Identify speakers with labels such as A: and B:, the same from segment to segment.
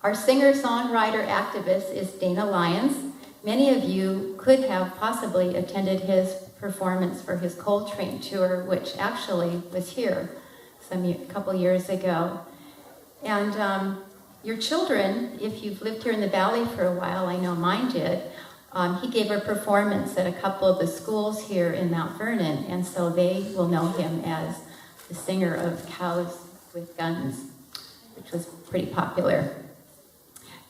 A: Our singer-songwriter activist is Dana Lyons. Many of you could have possibly attended his performance for his Coltrane tour, which actually was here a couple years ago. And your children, if you've lived here in the Valley for a while, I know mine did, he gave a performance at a couple of the schools here in Mount Vernon, and so they will know him as the singer of Cows with Guns, which was pretty popular.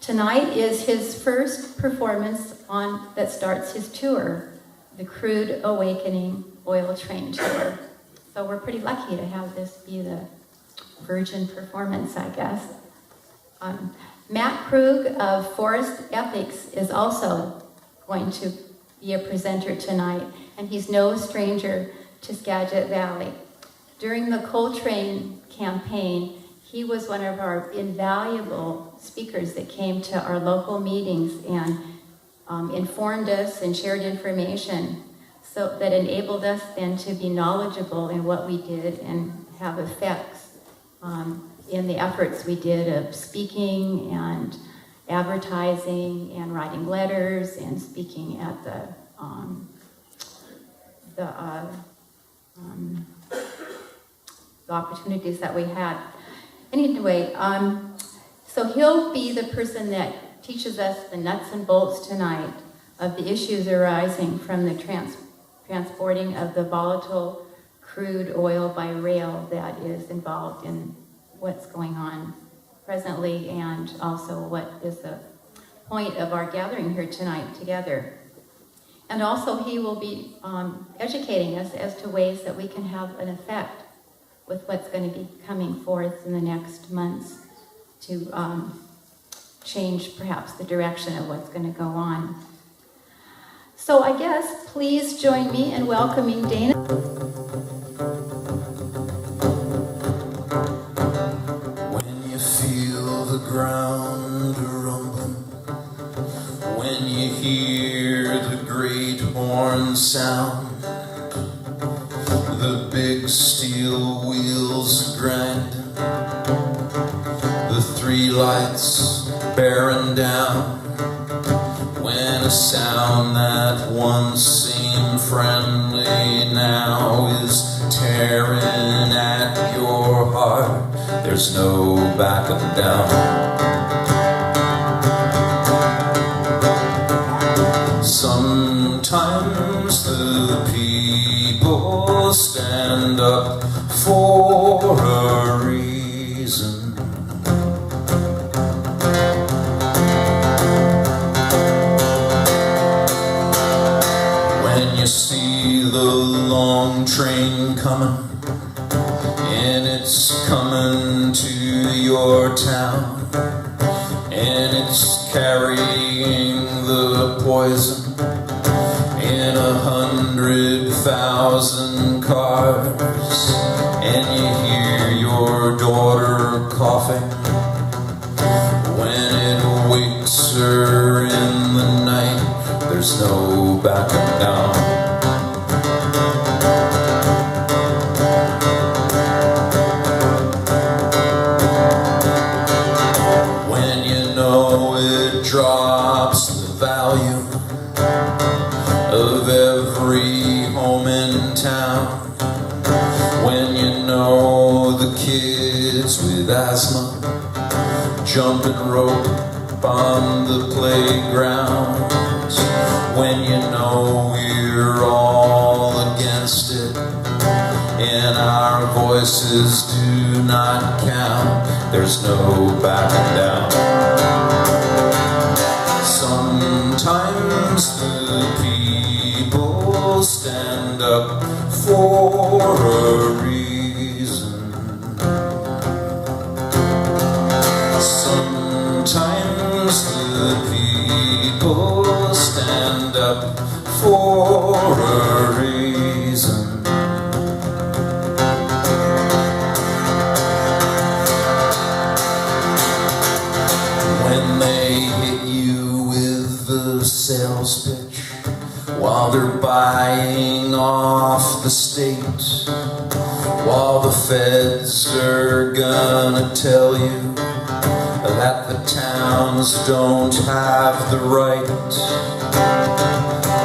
A: Tonight is his first performance that starts his tour, the Crude Awakening Oil Train Tour. So we're pretty lucky to have this be the virgin performance, I guess. Matt Krogh of ForestEthics is also going to be a presenter tonight, and he's no stranger to Skagit Valley. During the Coltrane campaign, he was one of our invaluable speakers that came to our local meetings and informed us and shared information so that enabled us then to be knowledgeable in what we did and have effects in the efforts we did of speaking and advertising and writing letters and speaking at the opportunities that we had. Anyway, so he'll be the person that teaches us the nuts and bolts tonight of the issues arising from the transporting of the volatile crude oil by rail that is involved in what's going on presently, and also what is the point of our gathering here tonight together. And also he will be educating us as to ways that we can have an effect with what's going to be coming forth in the next months to change perhaps the direction of what's going to go on. So I guess please join me in welcoming Dana.
B: When you feel the ground rumbling, when you hear the great horn sound, the big steel wheels grinding, the three lights bearing down, when a sound that once seemed friendly now is tearing at your heart, there's no backing down. Sometimes the people stand up for a reason. When you see the long train coming, and it's coming to your town, and it's carrying the poison in 100,000 cars, and you hear your daughter coughing when it wakes her in the night, there's no backing down. When you know it drops the value of every home in town, when you know the kids with asthma jumping rope on the playgrounds, when you know we're all against it and our voices do not count, there's no backing down. Sometimes the people stand up for a reason. Sometimes the people stand up for a reason. When they hit you with the sales pitch while they're buying off the state, while the feds are gonna tell you that the towns don't have the right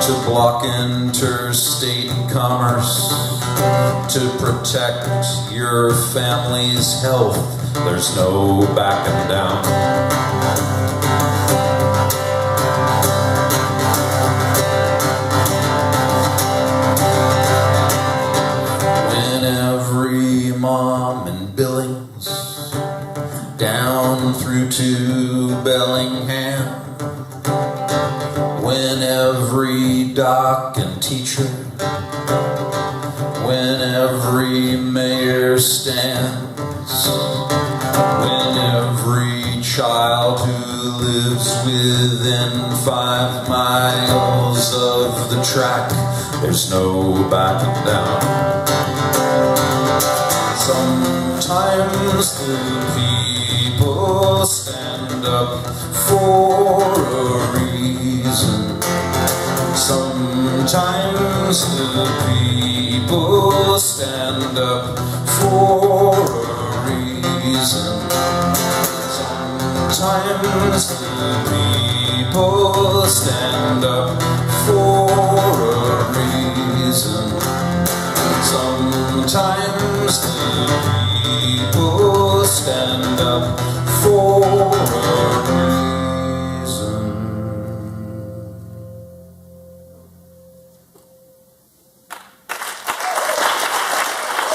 B: to block interstate commerce, to protect your family's health. There's no backing down. When every mom in Billings down through to Bellingham, when every doc and teacher, when every mayor stands, when every child who lives within 5 miles of the track, there's no backing down. Sometimes the people stand up for a reason. Sometimes the people stand up for a reason. Sometimes the people stand up for a reason. Sometimes the people stand up for a reason.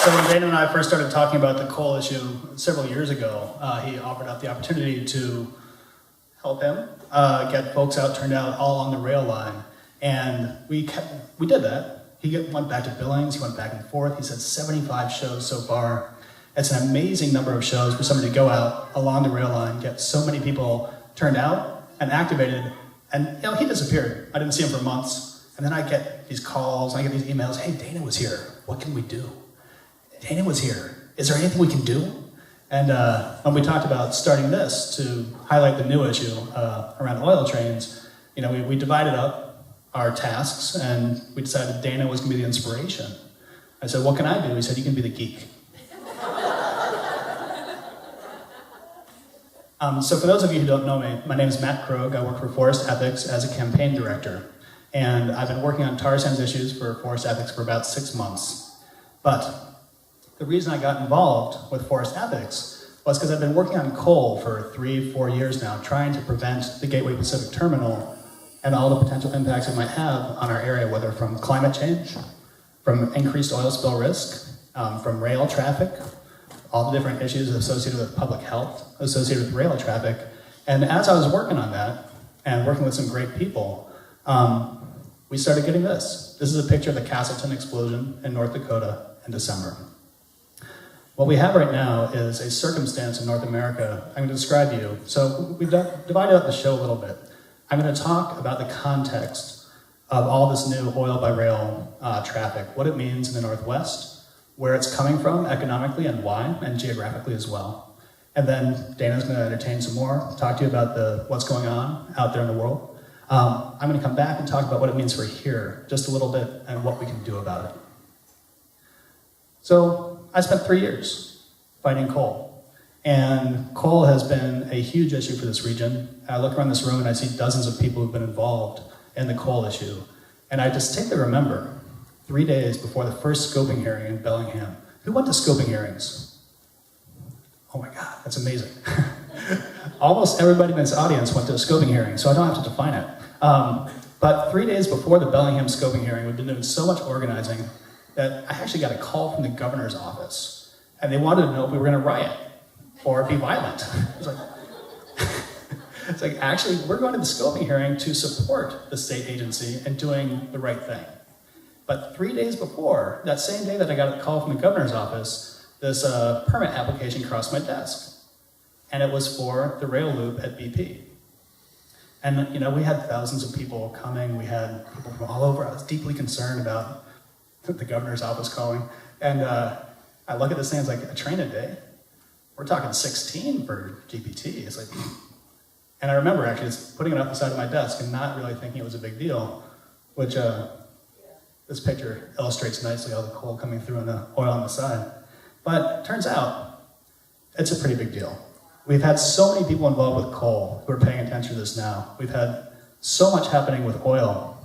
C: So when Dana and I first started talking about the coal issue several years ago, he offered up the opportunity to help him get folks out, turned out all on the rail line. And we did that. He went back to Billings, he went back and forth. He's had 75 shows so far. It's an amazing number of shows for somebody to go out along the rail line, get so many people turned out and activated. And he disappeared. I didn't see him for months. And then I get these calls, I get these emails, hey, Dana was here, what can we do? Dana was here, is there anything we can do? And when we talked about starting this to highlight the new issue around oil trains, we divided up our tasks, and we decided Dana was going to be the inspiration. I said, what can I do? He said, you can be the geek. So for those of you who don't know me, my name is Matt Krogh. I work for ForestEthics as a campaign director. And I've been working on tar sands issues for ForestEthics for about 6 months. But the reason I got involved with ForestEthics was because I've been working on coal for 3-4 years now, trying to prevent the Gateway Pacific Terminal and all the potential impacts it might have on our area, whether from climate change, from increased oil spill risk, from rail traffic, all the different issues associated with public health, associated with rail traffic. And as I was working on that, and working with some great people, we started getting this. This is a picture of the Castleton explosion in North Dakota in December. What we have right now is a circumstance in North America I'm going to describe to you. So we've divided up the show a little bit. I'm going to talk about the context of all this new oil by rail traffic, what it means in the Northwest, where it's coming from economically and why, and geographically as well. And then Dana's going to entertain some more, talk to you about what's going on out there in the world. I'm going to come back and talk about what it means for here, just a little bit, and what we can do about it. So I spent 3 years fighting coal. And coal has been a huge issue for this region. I look around this room and I see dozens of people who've been involved in the coal issue. And I distinctly remember 3 days before the first scoping hearing in Bellingham. Who went to scoping hearings? Oh my God, that's amazing. Almost everybody in this audience went to a scoping hearing, so I don't have to define it. But 3 days before the Bellingham scoping hearing, we've been doing so much organizing that I actually got a call from the governor's office. And they wanted to know if we were going to riot or be violent. It's like, actually, we're going to the scoping hearing to support the state agency and doing the right thing. But 3 days before, that same day that I got a call from the governor's office, this permit application crossed my desk. And it was for the rail loop at BP. And we had thousands of people coming. We had people from all over. I was deeply concerned about the governor's office calling. And I look at this thing, it's like a train a day. We're talking 16 for GPT. It's like, and I remember actually just putting it off the side of my desk and not really thinking it was a big deal, which this picture illustrates nicely all the coal coming through and the oil on the side. But it turns out it's a pretty big deal. We've had so many people involved with coal who are paying attention to this now. We've had so much happening with oil.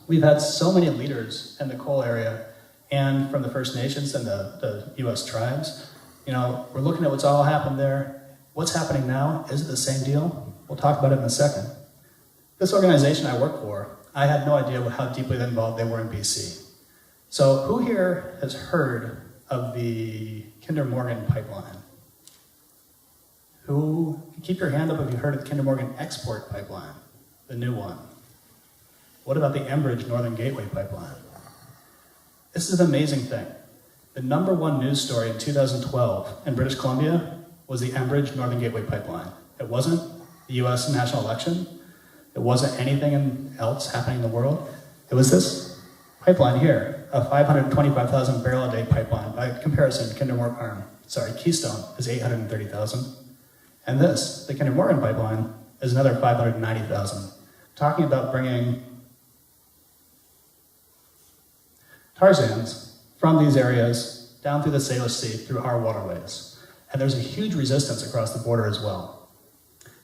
C: We've had so many leaders in the coal area and from the First Nations and the U.S. tribes. You know, we're looking at what's all happened there. What's happening now? Is it the same deal? We'll talk about it in a second. This organization I work for, I had no idea how deeply involved they were in BC. So who here has heard of the Kinder Morgan pipeline? Who, keep your hand up if you heard of the Kinder Morgan export pipeline, the new one. What about the Enbridge Northern Gateway pipeline? This is an amazing thing. The #1 news story in 2012 in British Columbia was the Enbridge Northern Gateway pipeline. It wasn't the US national election. It wasn't anything else happening in the world. It was this pipeline here, a 525,000 barrel a day pipeline. By comparison, Keystone is 830,000. And this, the Kinder Morgan pipeline, is another 590,000. Talking about bringing tar sands from these areas down through the Salish Sea through our waterways. And there's a huge resistance across the border as well.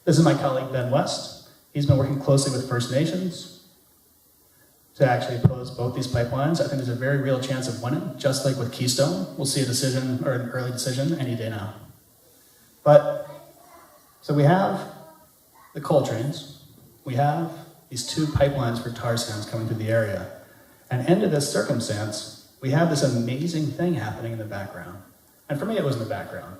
C: This is my colleague Ben West. He's been working closely with First Nations to actually oppose both these pipelines. I think there's a very real chance of winning, just like with Keystone. We'll see a decision, or an early decision, any day now. So we have the coal trains. We have these 2 pipelines for tar sands coming through the area. And into this circumstance, we have this amazing thing happening in the background. And for me, it was in the background.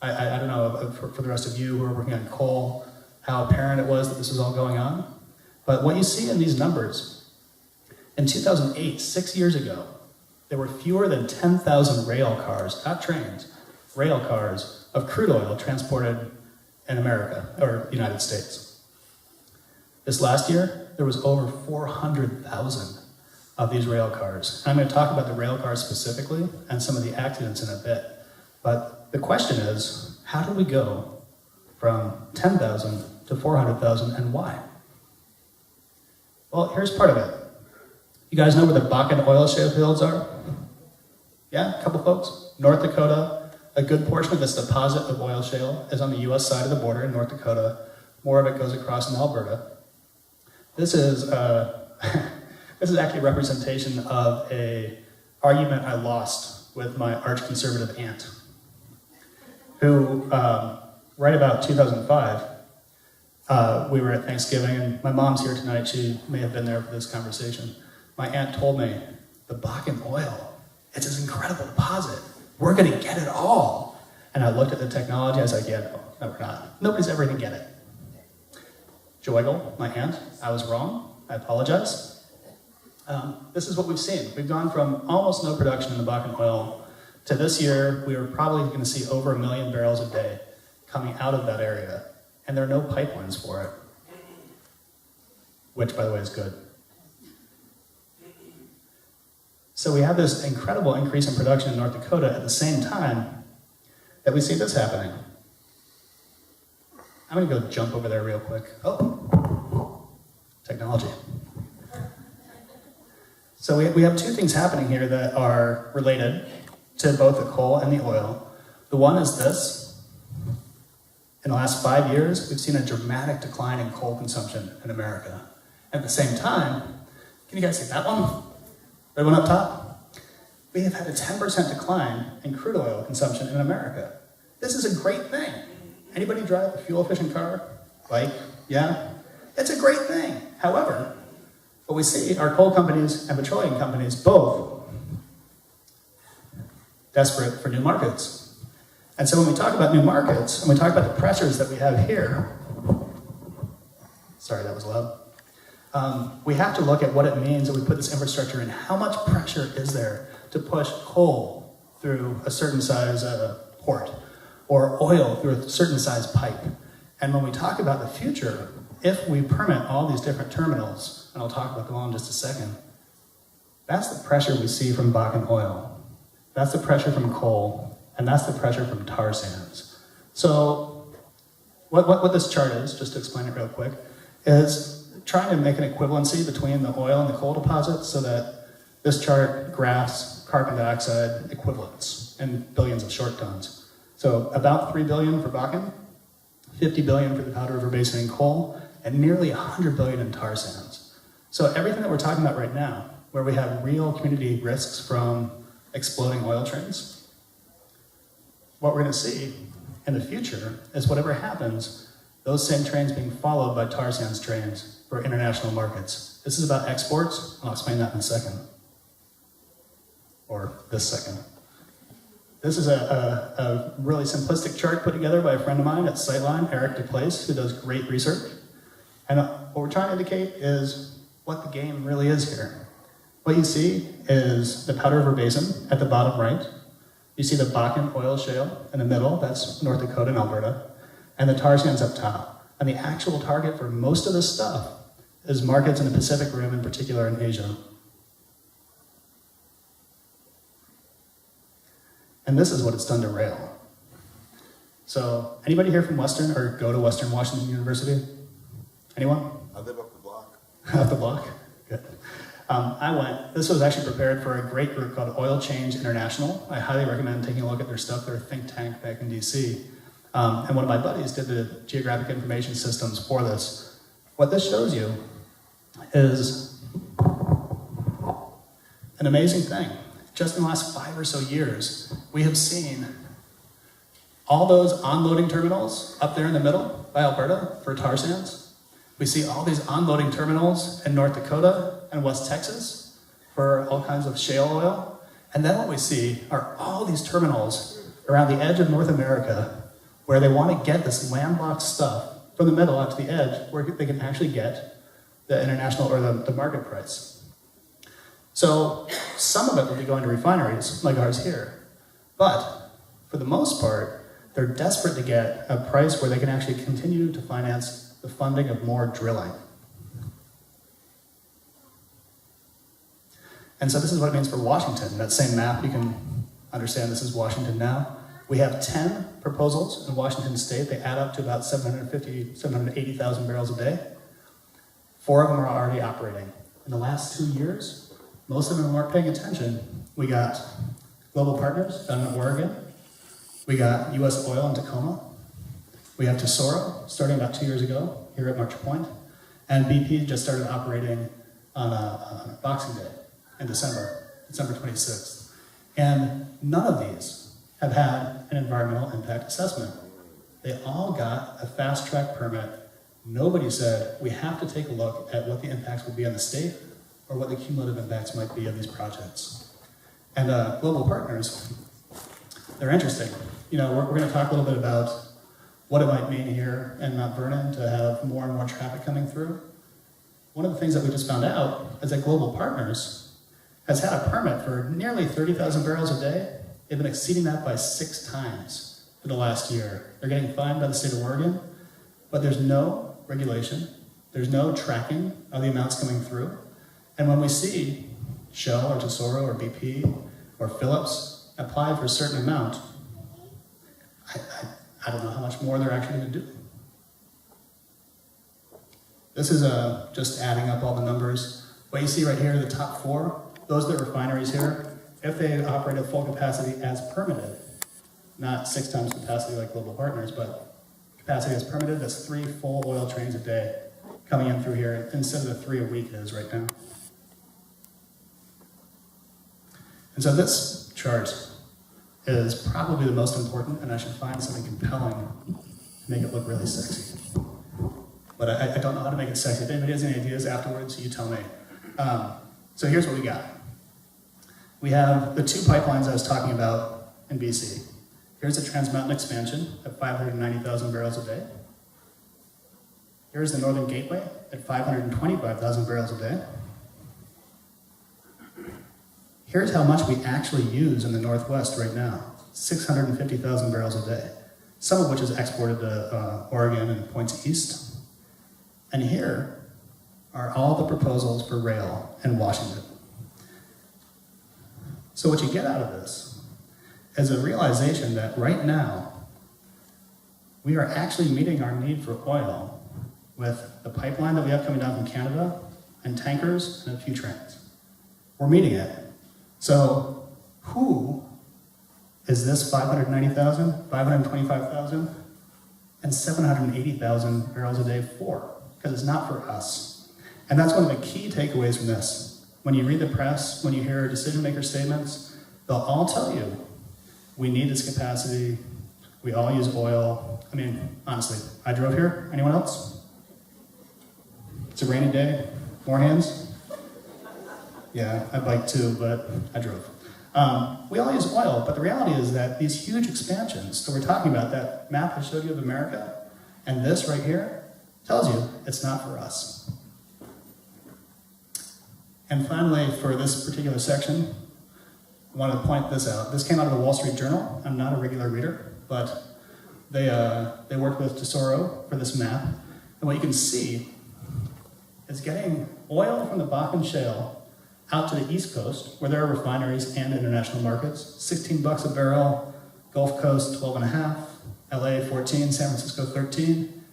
C: I don't know for the rest of you who are working on coal, how apparent it was that this was all going on. But what you see in these numbers, in 2008, 6 years ago, there were fewer than 10,000 rail cars, not trains, rail cars of crude oil transported in America, or the United States. This last year, there was over 400,000 of these rail cars. And I'm going to talk about the rail cars specifically and some of the accidents in a bit. But the question is, how did we go from 10,000 to 400,000 and why? Well, here's part of it. You guys know where the Bakken oil shale fields are? Yeah, a couple folks? North Dakota. A good portion of this deposit of oil shale is on the US side of the border in North Dakota. More of it goes across in Alberta. This is this is actually a representation of an argument I lost with my arch-conservative aunt, who, right about 2005, we were at Thanksgiving, and my mom's here tonight. She may have been there for this conversation. My aunt told me, the Bakken oil, it's this incredible deposit. We're going to get it all. And I looked at the technology. I was like, yeah, no, we're not. Nobody's ever going to get it. Joygle, my aunt, I was wrong. I apologize. This is what we've seen. We've gone from almost no production in the Bakken oil to this year, we are probably going to see over 1 million barrels a day coming out of that area. And there are no pipelines for it, which, by the way, is good. So we have this incredible increase in production in North Dakota at the same time that we see this happening. I'm going to go jump over there real quick. Oh, technology. So we have 2 things happening here that are related to both the coal and the oil. The one is this. In the last 5 years, we've seen a dramatic decline in coal consumption in America. At the same time, can you guys see that one? Red one up top? We have had a 10% decline in crude oil consumption in America. This is a great thing. Anybody drive a fuel-efficient car? Bike? Yeah? It's a great thing. However, what we see are coal companies and petroleum companies both desperate for new markets. And so when we talk about new markets, and we talk about the pressures that we have here, sorry, that was loud. We have to look at what it means that we put this infrastructure in. How much pressure is there to push coal through a certain size port, or oil through a certain size pipe? And when we talk about the future, if we permit all these different terminals, and I'll talk about them all in just a second, that's the pressure we see from Bakken oil. That's the pressure from coal, and that's the pressure from tar sands. So what this chart is, just to explain it real quick, is trying to make an equivalency between the oil and the coal deposits so that this chart graphs carbon dioxide equivalents in billions of short tons. So about 3 billion for Bakken, 50 billion for the Powder River Basin in coal, and nearly 100 billion in tar sands. So everything that we're talking about right now, where we have real community risks from exploding oil trains, what we're going to see in the future is whatever happens, those same trains being followed by tar sands trains for international markets. This is about exports, and I'll explain that in a second. Or this second. This is a really simplistic chart put together by a friend of mine at Sightline, Eric DePlace, who does great research. And what we're trying to indicate is what the game really is here. What you see is the Powder River Basin at the bottom right. You see the Bakken oil shale in the middle, that's North Dakota and Alberta, and the tar sands up top. And the actual target for most of this stuff is markets in the Pacific Rim, in particular in Asia. And this is what it's done to rail. So, anybody here from Western or go to Western Washington University? Anyone?
D: I live up the block.
C: Up the block? Good. I went. This was actually prepared for a great group called Oil Change International. I highly recommend taking a look at their stuff. They're a think tank back in DC. And one of my buddies did the geographic information systems for this. What this shows you is an amazing thing. Just in the last 5 or so years, we have seen all those onloading terminals up there in the middle by Alberta for tar sands. We see all these onloading terminals in North Dakota and West Texas for all kinds of shale oil. And then what we see are all these terminals around the edge of North America where they want to get this landlocked stuff from the middle out to the edge where they can actually get the international or the market price. So some of it will be going to refineries like ours here. But for the most part, they're desperate to get a price where they can actually continue to finance the funding of more drilling. And so this is what it means for Washington. That same map, you can understand this is Washington now. We have 10 proposals in Washington state. They add up to about 780,000 barrels a day. 4 of them are already operating. In the last 2 years, most of them weren't paying attention. We got Global Partners down in Oregon. We got U.S. Oil in Tacoma. We have Tesoro, starting about 2 years ago, here at March Point. And BP just started operating on a Boxing Day in December 26th. And none of these have had an environmental impact assessment. They all got a fast-track permit. Nobody said, we have to take a look at what the impacts will be on the state or what the cumulative impacts might be of these projects. And Global Partners, they're interesting. You know, we're going to talk a little bit about what it might mean here in Mount Vernon to have more and more traffic coming through. One of the things that we just found out is that Global Partners has had a permit for nearly 30,000 barrels a day. They've been exceeding that by 6 times for the last year. They're getting fined by the state of Oregon, but there's no regulation. There's no tracking of the amounts coming through. And when we see Shell or Tesoro or BP or Phillips apply for a certain amount, I don't know how much more they're actually going to do. This is just adding up all the numbers. What you see right here, the top 4, those are the refineries here. If they operate at full capacity as permitted, not 6 times capacity like Global Partners, but capacity as permitted, that's 3 full oil trains a day coming in through here instead of the 3 a week it is right now. And so this chart is probably the most important, and I should find something compelling to make it look really sexy. But I don't know how to make it sexy. If anybody has any ideas afterwards, you tell me. So here's what we got. We have the 2 pipelines I was talking about in BC. Here's the Trans Mountain expansion at 590,000 barrels a day. Here's the Northern Gateway at 525,000 barrels a day. Here's how much we actually use in the Northwest right now, 650,000 barrels a day, some of which is exported to Oregon and points east. And here are all the proposals for rail in Washington. So what you get out of this is a realization that right now, we are actually meeting our need for oil with the pipeline that we have coming down from Canada and tankers and a few trains. We're meeting it. So who is this 590,000, 525,000 and 780,000 barrels a day for, because it's not for us. And that's one of the key takeaways from this. When you read the press, when you hear decision maker statements, they'll all tell you, we need this capacity, we all use oil. I mean, honestly, I drove here. Anyone else? It's a rainy day. More hands? Yeah, I biked too, but I drove. We all use oil, but the reality is that these huge expansions that we're talking about, that map I showed you of America, and this right here, tells you it's not for us. And finally, for this particular section, I wanted to point this out. This came out of the Wall Street Journal. I'm not a regular reader, but they worked with Tesoro for this map. And what you can see is getting oil from the Bakken Shale out to the East Coast, where there are refineries and international markets. $16 a barrel, Gulf Coast 12.5, LA 14, San Francisco 13.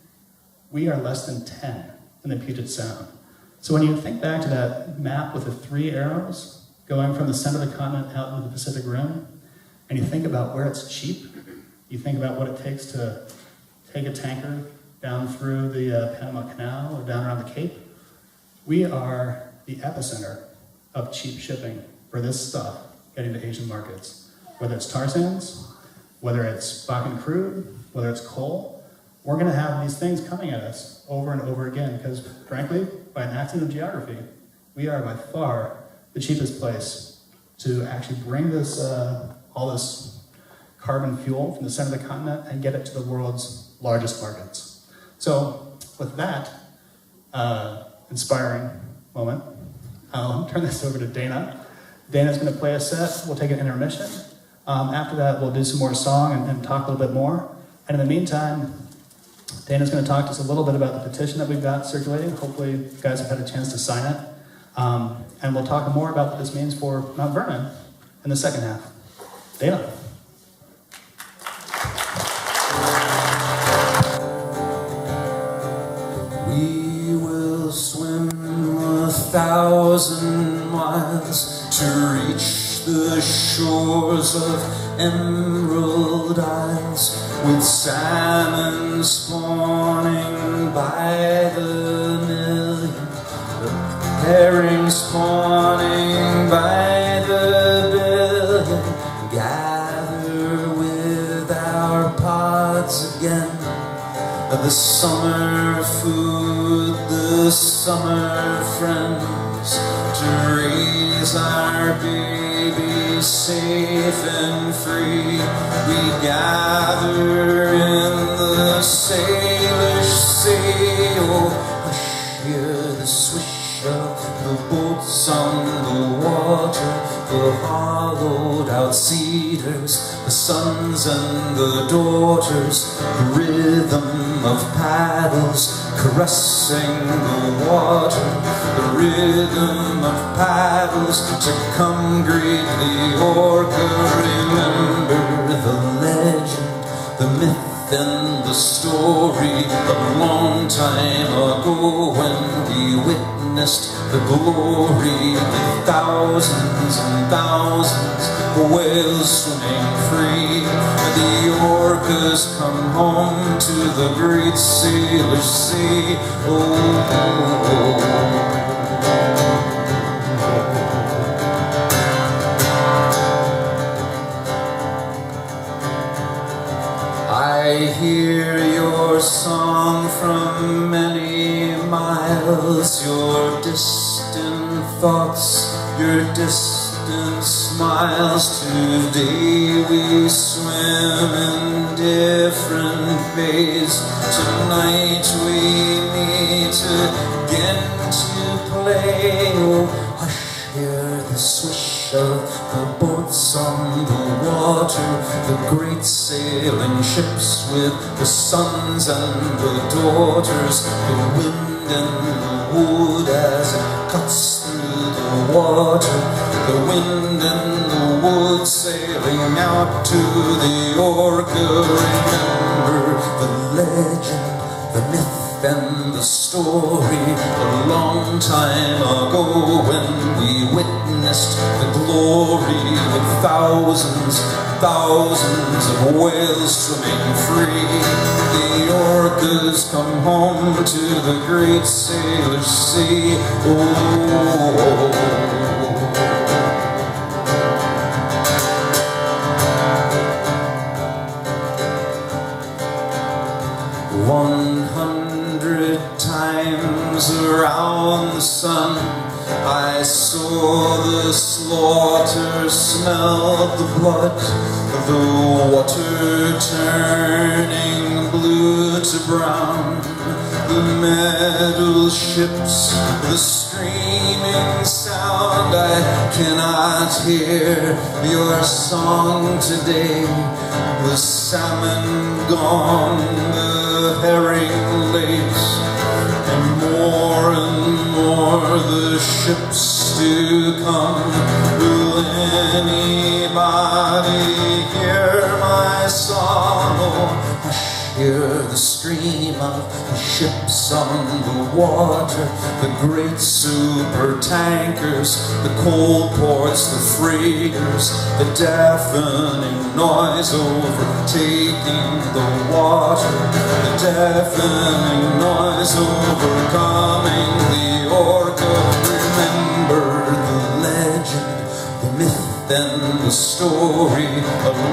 C: We are less than 10 in the Puget Sound. So when you think back to that map with the 3 arrows going from the center of the continent out into the Pacific Rim, and you think about where it's cheap, you think about what it takes to take a tanker down through the Panama Canal or down around the Cape, we are the epicenter of cheap shipping for this stuff getting to Asian markets. Whether it's tar sands, whether it's Bakken crude, whether it's coal, we're going to have these things coming at us over and over again because, frankly, by an accident of geography, we are by far the cheapest place to actually bring this, all this carbon fuel from the center of the continent and get it to the world's largest markets. So with that inspiring moment, I'll turn this over to Dana. Dana's going to play a set. We'll take an intermission. After that, we'll do some more song and talk a little bit more. And in the meantime, Dana's going to talk to us a little bit about the petition that we've got circulating. Hopefully, you guys have had a chance to sign it. And we'll talk more about what this means for Mount Vernon in the second half. Dana.
B: We will swim 1,000 miles to reach the shores of Emerald Isles, with salmon spawning by the million, herring spawning by the billion. Gather with our pods again, the summer food, the summer friends, to raise our babies safe and free. We gather in the sailor's sail, hush, hear the swish of the boats on the water, the hollowed out cedars, the sons and the daughters, the rhythm of paddles caressing the water, the rhythm of paddles to come greet the orca. Remember the legend, the myth and the story a long time ago when we witnessed the glory of thousands and thousands of whales swimming free. The orcas come home to the great sailor sea. Oh, oh, oh. I hear your song from many miles, your distant thoughts, your distant smiles. Today we swim in different bays. Tonight we meet again to play. Oh, hush, hear the swish of the boats on the water, the great sailing ships with the sons and the daughters, the wind in the wood as it cuts through the water, the wind in the wood sailing out to the orca. Remember the legend, the myth and the story a long time ago when we witnessed the glory with thousands of whales swimming free. The orcas come home to the great sailor sea. Oh, 100 times around the sun I saw the slaughter, smelled the blood, the water turning blue to brown, the metal ships, the screaming sound. I cannot hear your song today. The salmon gone, the herring late, and more the ships to come. Will anybody hear my song? Oh, hush, hear the scream of the ships on the water, the great super tankers, the coal ports, the freighters, the deafening noise overtaking the water, the deafening noise overcoming the orca. Remember the legend, the myth and the story, a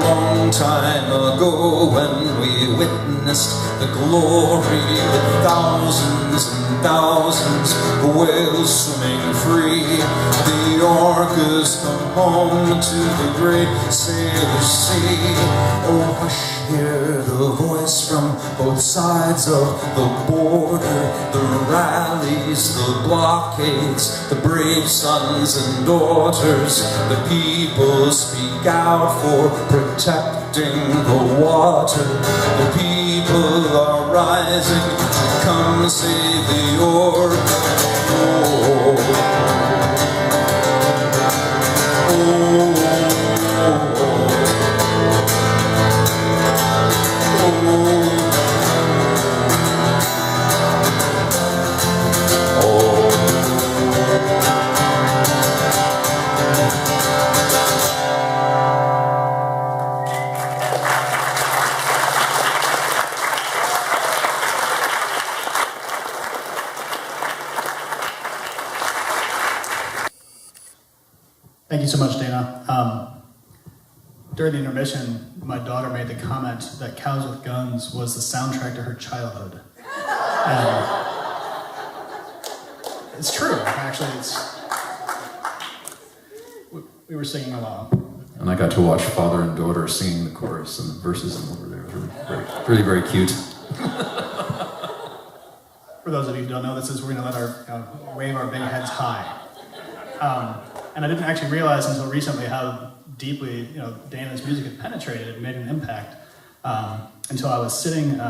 B: long time ago when we witnessed the glory, with thousands and thousands of whales swimming free. The orcas come home to the great sailor sea. Oh, hush, hear the voice from both sides of the border, the rallies, the blockades, the brave sons and daughters, the people speak out for protecting the water. The people are rising to come save the orca. Oh, oh,
C: Thank you so much, Dana. During the intermission, my daughter made the comment that Cows with Guns was the soundtrack to her childhood. And it's true, actually. We were singing along.
D: And I got to watch father and daughter singing the chorus and the verses over there. It was really very cute.
C: For those of you who don't know, this is we're going to let wave our big heads high. And I didn't actually realize until recently how deeply Dana's music had penetrated and made an impact until I was sitting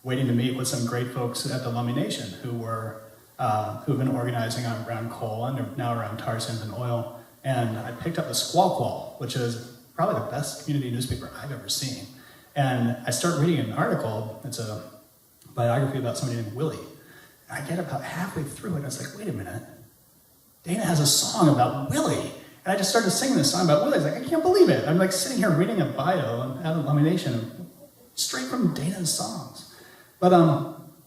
C: waiting to meet with some great folks at the Lummi Nation who've been organizing around coal and now around tar sands and oil. And I picked up the Squawk, which is probably the best community newspaper I've ever seen. And I start reading an article. It's a biography about somebody named Willie. And I get about halfway through it and I was like, wait a minute. Dana has a song about Willie. And I just started singing this song about Willie. I was like, I can't believe it. I'm like sitting here reading a bio out of Lummi Nation straight from Dana's songs. But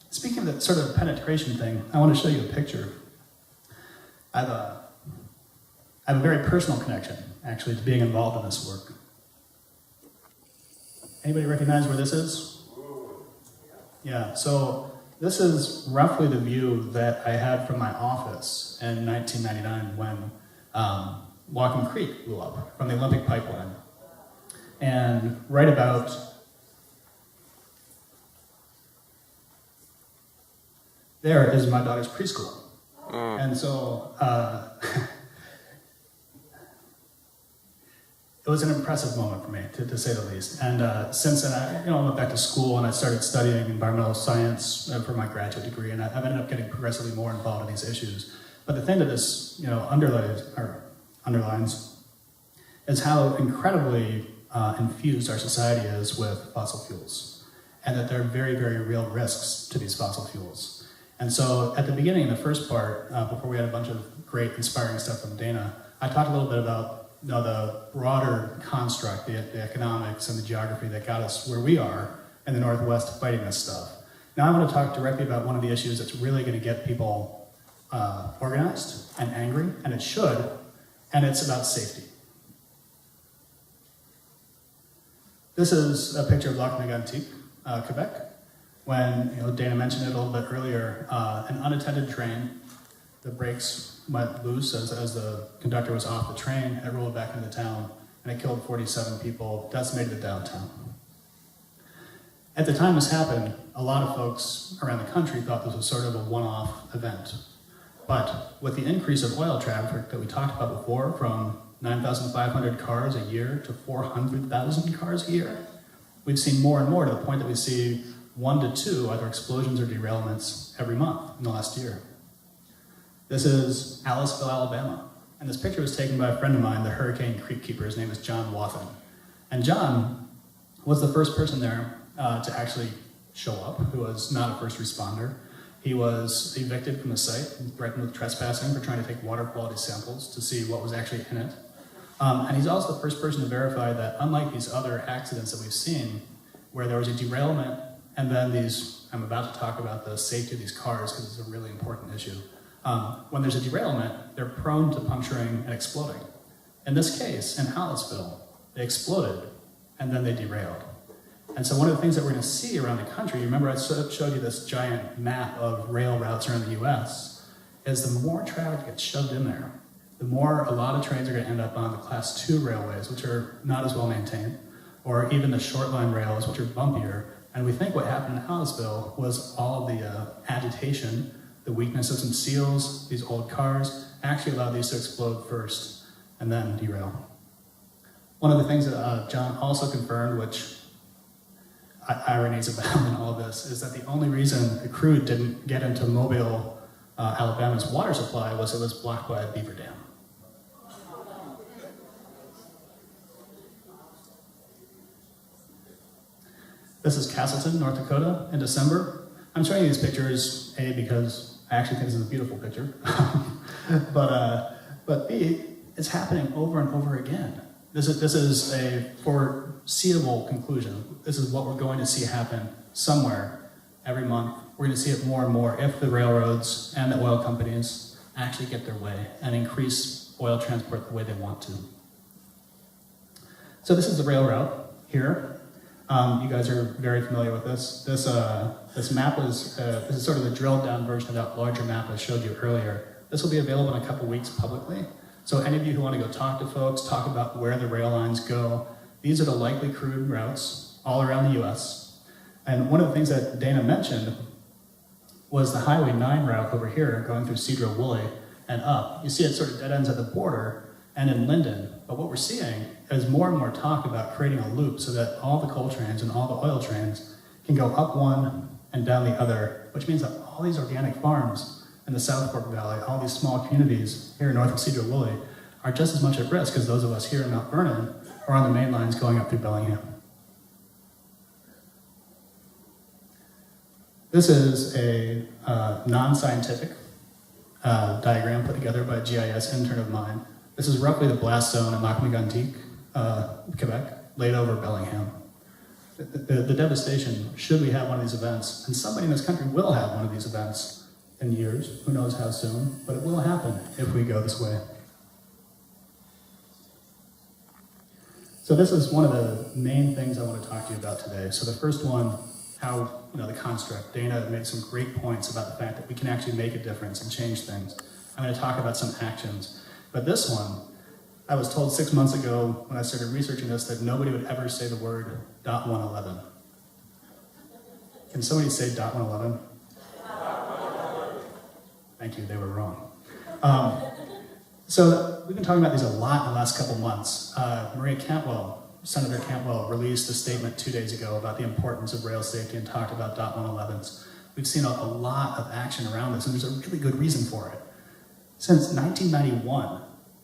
C: speaking of that sort of penetration thing, I want to show you a picture. I have a very personal connection, actually, to being involved in this work. Anybody recognize where this is? Yeah, so this is roughly the view that I had from my office in 1999 when Walking Creek blew up from the Olympic pipeline. And right about there is my daughter's preschool. And so it was an impressive moment for me, to say the least. And since then, I went back to school and I started studying environmental science for my graduate degree, and I've ended up getting progressively more involved in these issues. But the thing that this underlines is how incredibly infused our society is with fossil fuels, and that there are very, very real risks to these fossil fuels. And so at the beginning, in the first part, before we had a bunch of great inspiring stuff from Dana, I talked a little bit about the broader construct, the economics and the geography that got us where we are in the Northwest fighting this stuff. Now I want to talk directly about one of the issues that's really going to get people organized and angry, and it should, and it's about safety. This is a picture of Lac Mégantic, Quebec, when Dana mentioned it a little bit earlier, an unattended train, the brakes went loose as the conductor was off the train, and it rolled back into the town, and it killed 47 people, decimated the downtown. At the time this happened, a lot of folks around the country thought this was sort of a one-off event. But with the increase of oil traffic that we talked about before, from 9,500 cars a year to 400,000 cars a year, we've seen more and more to the point that we see 1 to 2 either explosions or derailments every month in the last year. This is Aliceville, Alabama. And this picture was taken by a friend of mine, the Hurricane Creek Keeper. His name is John Wathen. And John was the first person there to actually show up, who was not a first responder. He was evicted from the site and threatened with trespassing for trying to take water quality samples to see what was actually in it. And he's also the first person to verify that, unlike these other accidents that we've seen, where there was a derailment and then I'm about to talk about the safety of these cars because it's a really important issue. When there's a derailment, they're prone to puncturing and exploding. In this case, in Aliceville, they exploded and then they derailed. And so one of the things that we're going to see around the country, remember I showed you this giant map of rail routes around the US, is the more traffic gets shoved in there, the more a lot of trains are going to end up on the Class 2 railways, which are not as well maintained, or even the short line rails, which are bumpier. And we think what happened in Aliceville was all the agitation, the weakness of some seals, these old cars, actually allowed these to explode first and then derail. One of the things that John also confirmed, which ironies abound in all of this, is that the only reason the Crude didn't get into Mobile, Alabama's water supply was it was blocked by a beaver dam. This is Castleton, North Dakota, in December. I'm showing you these pictures, A, because I actually think this is a beautiful picture, but B, it's happening over and over again. This is a foreseeable conclusion. This is what we're going to see happen somewhere every month. We're going to see it more and more if the railroads and the oil companies actually get their way and increase oil transport the way they want to. So this is the rail route here. You guys are very familiar with this. This map was, this is sort of the drilled down version of that larger map I showed you earlier. This will be available in a couple weeks publicly. So any of you who want to go talk to folks, talk about where the rail lines go, these are the likely crude routes all around the US. And one of the things that Dana mentioned was the Highway 9 route over here going through Cedro Woolley and up. You see it sort of dead ends at the border and in Linden. But what we're seeing is more and more talk about creating a loop so that all the coal trains and all the oil trains can go up one and down the other, which means that all these organic farms in the South Fork Valley, all these small communities here north of Cedro Woolley, are just as much at risk as those of us here in Mount Vernon or on the main lines going up through Bellingham. This is a non-scientific diagram put together by a GIS intern of mine. This is roughly the blast zone in Lac Mégantic, Quebec, laid over Bellingham. The devastation, should we have one of these events, and somebody in this country will have one of these events in years, who knows how soon, but it will happen if we go this way. So this is one of the main things I want to talk to you about today. So the first one, how, the construct. Dana made some great points about the fact that we can actually make a difference and change things. I'm going to talk about some actions. But this one, I was told 6 months ago when I started researching this that nobody would ever say the word .111. Can somebody say .111? Thank you, they were wrong. So we've been talking about these a lot in the last couple months. Senator Cantwell released a statement 2 days ago about the importance of rail safety and talked about .111s. We've seen a lot of action around this, and there's a really good reason for it. Since 1991,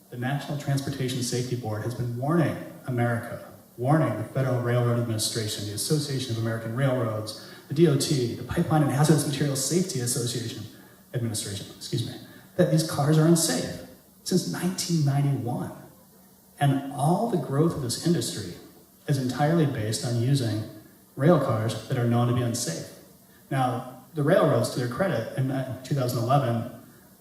C: the National Transportation Safety Board has been warning America, warning the Federal Railroad Administration, the Association of American Railroads, the DOT, the Pipeline and Hazardous Materials Safety Administration, that these cars are unsafe since 1991. And all the growth of this industry is entirely based on using rail cars that are known to be unsafe. Now, the railroads, to their credit, in 2011,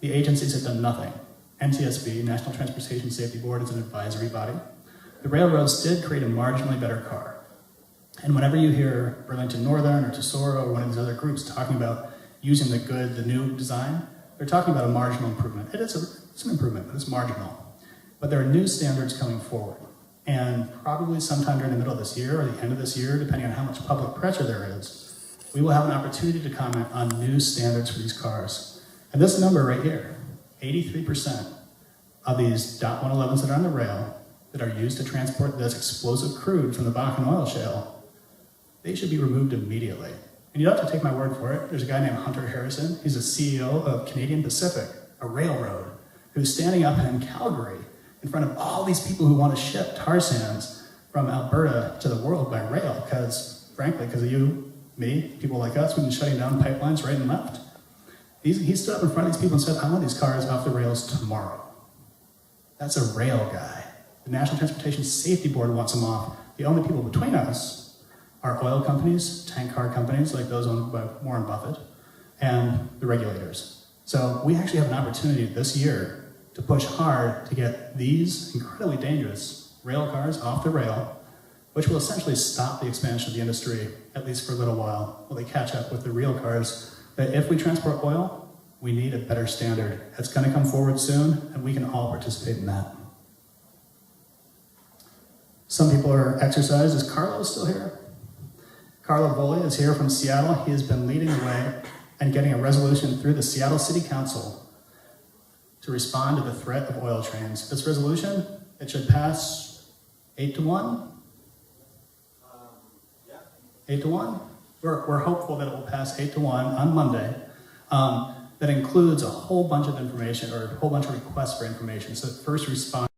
C: the agencies had done nothing. NTSB, National Transportation Safety Board, is an advisory body. The railroads did create a marginally better car. And whenever you hear Burlington Northern or Tesoro or one of these other groups talking about using the new design, they're talking about a marginal improvement. It's an improvement, but it's marginal. But there are new standards coming forward. And probably sometime during the middle of this year or the end of this year, depending on how much public pressure there is, we will have an opportunity to comment on new standards for these cars. And this number right here, 83% of these .111s that are on the rail that are used to transport this explosive crude from the Bakken oil shale, they should be removed immediately. And you don't have to take my word for it. There's a guy named Hunter Harrison. He's the CEO of Canadian Pacific, a railroad, who's standing up in Calgary in front of all these people who want to ship tar sands from Alberta to the world by rail because, frankly, because of you, me, people like us, we've been shutting down pipelines right and left. He stood up in front of these people and said, I want these cars off the rails tomorrow. That's a rail guy. The National Transportation Safety Board wants them off. The only people between us are oil companies, tank car companies like those owned by Warren Buffett, and the regulators. So we actually have an opportunity this year to push hard to get these incredibly dangerous rail cars off the rail, which will essentially stop the expansion of the industry, at least for a little while, while they catch up with the real cars. That if we transport oil, we need a better standard. It's going to come forward soon, and we can all participate in that. Some people are exercised. Is Carlo still here? Carlo Volli is here from Seattle. He has been leading the way and getting a resolution through the Seattle City Council to respond to the threat of oil trains. This resolution, it should pass 8-1? 8-1? We're hopeful that it will pass 8-1 on Monday. That includes a whole bunch of information or a whole bunch of requests for information. So first respond.